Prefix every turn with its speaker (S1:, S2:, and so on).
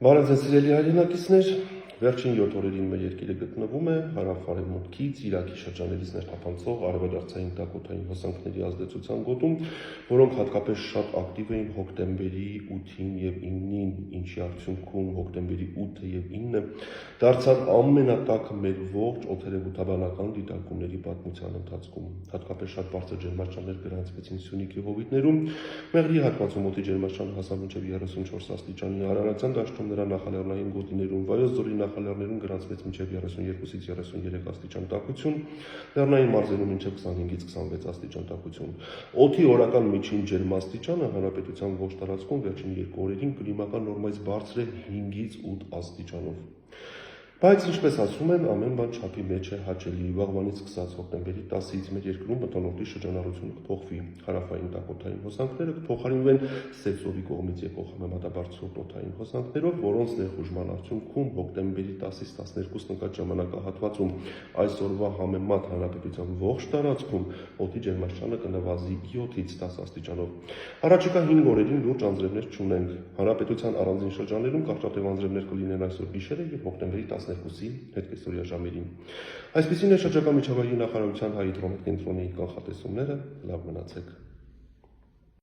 S1: Բարև ձեզ սիրելի հայրենակիցներ, վերջին 7 օրերին մեր երկիրը գտնվում է հարավ-արևմուտքից Իրաքի շրջաններից ներթափանցող արևադարձային տաքոթային հոսանքների ազդեցության գոտում, որոնք հատկապես շատ ակտիվ էին հոկտեմբերի 8-ին եւ 9-ին, ինչի արդյունքում հոկտեմբերի 8-ը եւ 9-ը դարձան ամենատաքը մեր ողջ օդերևութաբանական դիտարկումների պատմության ընթացքում։ Հատկապես շատ բարձր ջերմաստիճաններ գրանցվեցին Սյունիքի հովիտներում, Մեղրի հատվածում օդի ջերմաստիճանը հասավ մինչև 34 աստիճանի, Արարատյան դաշտում նրա նախալեռնային գոտիներում, Վայոց ձորի նախալեռներում գրանցվեց մինչև 32-ից 33 աստիճան տաքություն, լեռնային մարզերում մինչև 25-ից 26 աստիճան տաքություն։ Օդի օրական միջին ջերմաստիճանը հանրապետության ողջ տարածքում վերջին 2 օրերին կլիմական նորմայից բարձր է 5-ից 8 աստիճանով։ Բայց ինչպես ասում են, ամեն բան չափի մեջ է հաճելի։ Վաղվանից սկսած հոկտեմբերի 10-ից մեր երկրում մթնոլորտի շրջանառությունը կփոխվի։ Հարավային տաքոթային հոսանքները կփոխարինվեն սեծովի կողմից եկող համեմատաբարձր օդային հոսանքներով, որոնց ներխուժման արդյունքում հոկտեմբերի 10-ից 12 նկատ ժամանակահատվածում այսօրվա համեմատ հանրապետության ողջ տարածքում օդի ջերմաստիճանը կնվազի 7-ից 10 աստիճանով։ Առաջիկա 5 օրերին լուրջ անձրևներ չունենք։ Հանրապետության առանձին շրջաններում կարճատև անձրևներ կլինեն այսօր գիշերը եւ հոկտեմբերի 12-ի հետկեսօրյա ժամերին։ Այսպիսին է շրջակա միջավայրի նախարարության հայ հիդրոմետ կենտրոնի կանխատեսումները։ Լավ մնացեք։